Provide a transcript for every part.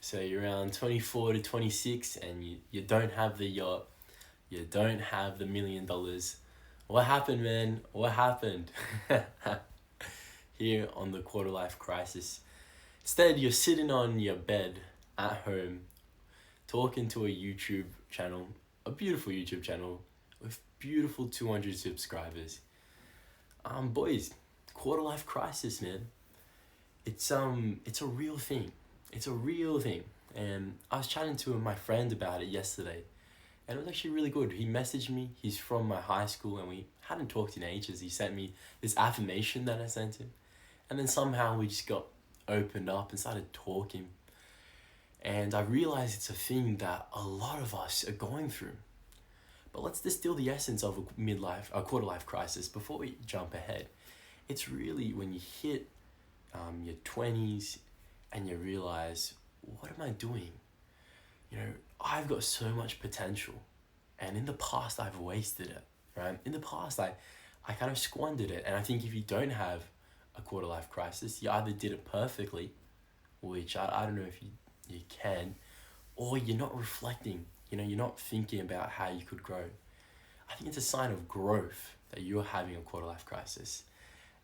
So you're around 24 to 26 and you don't have the yacht, you don't have the $1,000,000. What happened, man? What happened? Here on the Quarter Life Crisis. Instead, you're sitting on your bed at home talking to a YouTube channel, a beautiful YouTube channel with beautiful 200 subscribers. Boys, Quarter Life Crisis, man. It's a real thing. It's a real thing. And I was chatting to my friend about it yesterday, and it was actually really good. He messaged me. He's from my high school, and we hadn't talked in ages. He sent me this affirmation that I sent him, and then somehow we just got opened up and started talking. And I realized it's a thing that a lot of us are going through. But let's distill the essence of a quarter life crisis before we jump ahead. It's really when you hit your 20s and you realize, what am I doing? I've got so much potential, and in the past I've wasted it, right? In the past I kind of squandered it, and I think if you don't have a quarter life crisis, you either did it perfectly, which I don't know if you can, or you're not reflecting, you're not thinking about how you could grow. I think it's a sign of growth that you're having a quarter life crisis.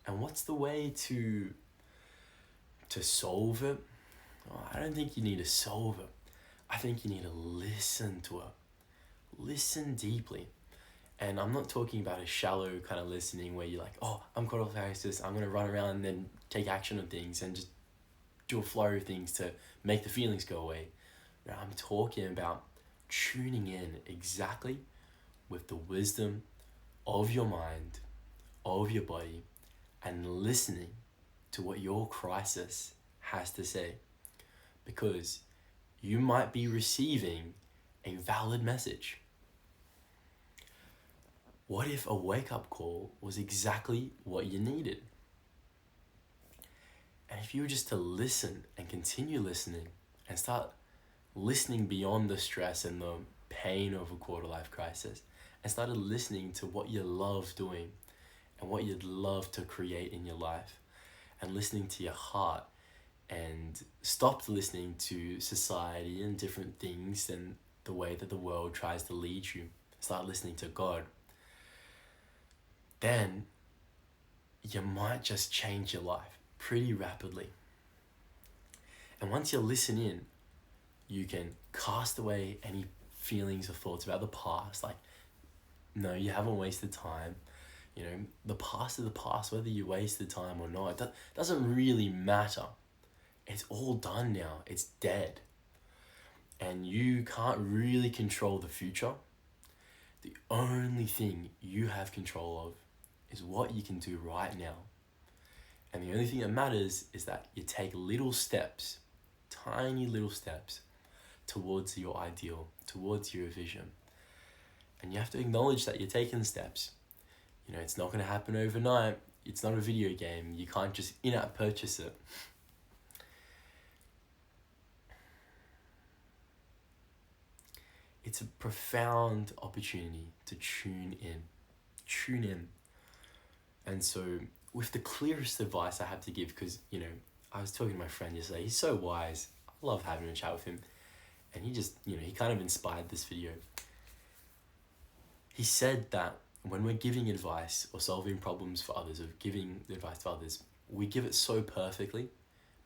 And what's the way to solve it? Well, I don't think you need to solve it. I think you need to listen to it. Listen deeply. And I'm not talking about a shallow kind of listening where you're like, oh, I'm quarter life crisis, I'm going to run around and then take action on things and just do a flow of things to make the feelings go away. No, I'm talking about tuning in exactly with the wisdom of your mind, of your body, and listening to what your crisis has to say. Because you might be receiving a valid message. What if a wake-up call was exactly what you needed? And if you were just to listen and continue listening and start listening beyond the stress and the pain of a quarter life crisis and started listening to what you love doing and what you'd love to create in your life and listening to your heart and stopped listening to society and different things and the way that the world tries to lead you, start listening to God, then you might just change your life pretty rapidly. And once you listen in, you can cast away any feelings or thoughts about the past. Like, no, you haven't wasted time. The past is the past, whether you wasted time or not. It doesn't really matter. It's all done now. It's dead. And you can't really control the future. The only thing you have control of is what you can do right now. And the only thing that matters is that you take little steps, tiny little steps, towards your ideal, towards your vision. And you have to acknowledge that you're taking steps. It's not going to happen overnight. It's not a video game. You can't just in-app purchase it. It's a profound opportunity to tune in. Tune in. And so, with the clearest advice I have to give, because, I was talking to my friend yesterday, he's so wise. I love having a chat with him. And he just, he kind of inspired this video. He said that when we're giving advice or solving problems for others or giving advice to others, we give it so perfectly,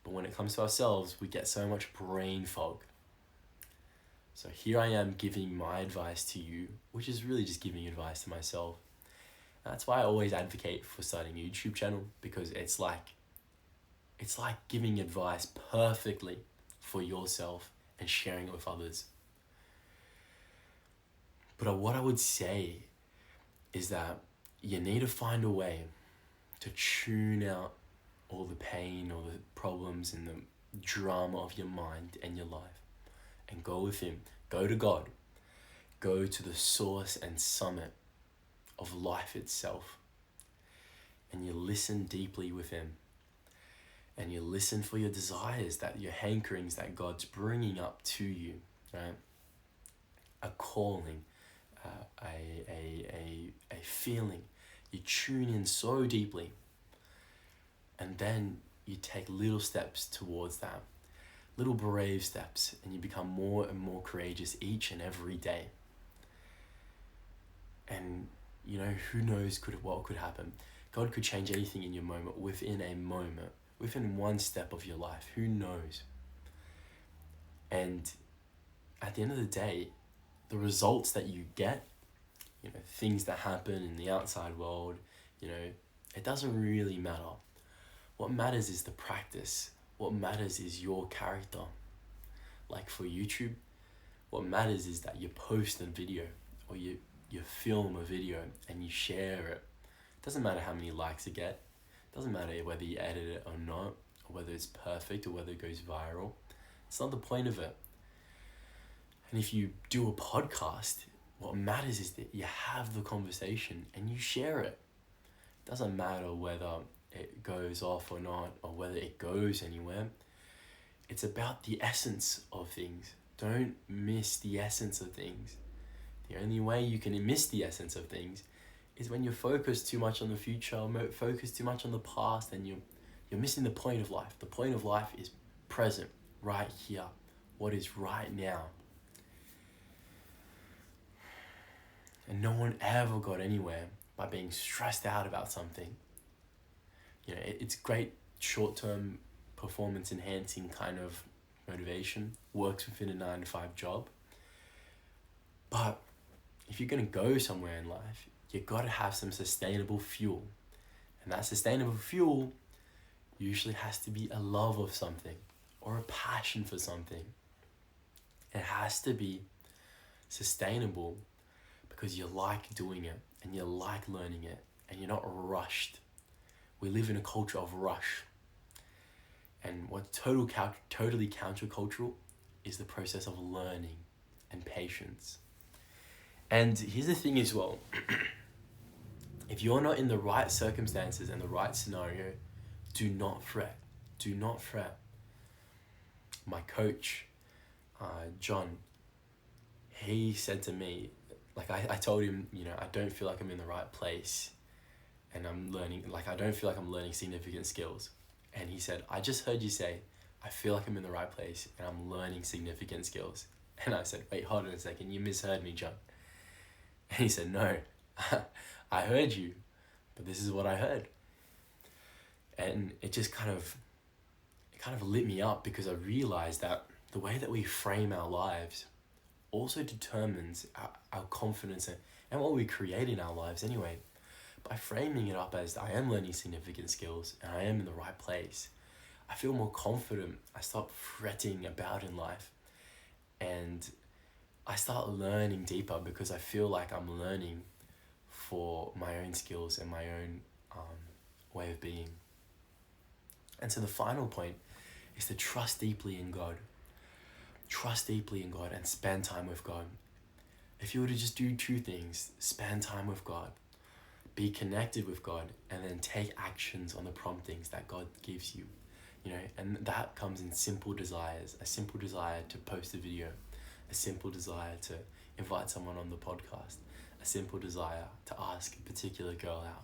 but when it comes to ourselves, we get so much brain fog. So here I am giving my advice to you, which is really just giving advice to myself. And that's why I always advocate for starting a YouTube channel, because it's like giving advice perfectly for yourself and sharing it with others. But what I would say is that you need to find a way to tune out all the pain or the problems and the drama of your mind and your life and go with him. Go to God. Go to the source and summit of life itself. And you listen deeply with him. And you listen for your desires, that your hankerings that God's bringing up to you, right? A calling, a feeling. You tune in so deeply, and then you take little steps towards that. little brave steps, and you become more and more courageous each and every day. And who knows what could happen. God could change anything in your moment, within a moment, within one step of your life. Who knows? And at the end of the day, the results that you get, things that happen in the outside world, it doesn't really matter. What matters is the practice. What matters is your character. Like for YouTube, what matters is that you post a video, or you film a video and you share it. Doesn't matter how many likes you get. Doesn't matter whether you edit it or not, or whether it's perfect, or whether it goes viral. It's not the point of it. And if you do a podcast, what matters is that you have the conversation and you share it. Doesn't matter whether it goes off or not, or whether it goes anywhere. It's about the essence of things. Don't miss the essence of things. The only way you can miss the essence of things is when you're focused too much on the future, focused too much on the past, and you're missing the point of life. The point of life is present, right here, what is right now. And no one ever got anywhere by being stressed out about something. It's great short-term performance enhancing kind of motivation, works within a 9-to-5 job. But if you're going to go somewhere in life, you got to have some sustainable fuel. And that sustainable fuel usually has to be a love of something, or a passion for something. It has to be sustainable because you like doing it, and you like learning it, and you're not rushed. We live in a culture of rush. And what's totally countercultural is the process of learning and patience. And here's the thing as well. If you're not in the right circumstances and the right scenario, do not fret. Do not fret. My coach, John, he said to me, I told him, I don't feel like I'm in the right place, and I'm learning, I don't feel like I'm learning significant skills. And he said, I just heard you say, I feel like I'm in the right place and I'm learning significant skills. And I said, wait, hold on a second, you misheard me, John. And he said, no, I heard you, but this is what I heard. And it just kind of lit me up, because I realized that the way that we frame our lives also determines our confidence and what we create in our lives anyway. By framing it up as I am learning significant skills and I am in the right place, I feel more confident. I stop fretting about in life, and I start learning deeper, because I feel like I'm learning for my own skills and my own way of being. And so the final point is to trust deeply in God. Trust deeply in God and spend time with God. If you were to just do two things, spend time with God, be connected with God, and then take actions on the promptings that God gives you. And that comes in simple desires. A simple desire to post a video, a simple desire to invite someone on the podcast, a simple desire to ask a particular girl out.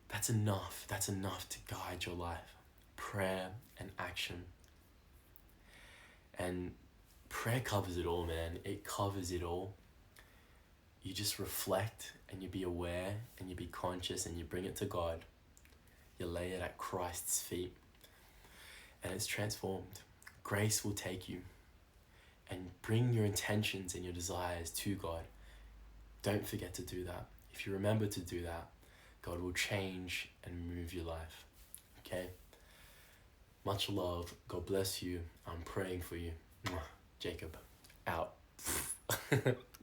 That's enough. That's enough to guide your life. Prayer and action. And prayer covers it all, man. It covers it all. You just reflect, and you be aware, and you be conscious, and you bring it to God. You lay it at Christ's feet, and it's transformed. Grace will take you, and bring your intentions and your desires to God. Don't forget to do that. If you remember to do that, God will change and move your life. Okay? Much love. God bless you. I'm praying for you. Jacob, out.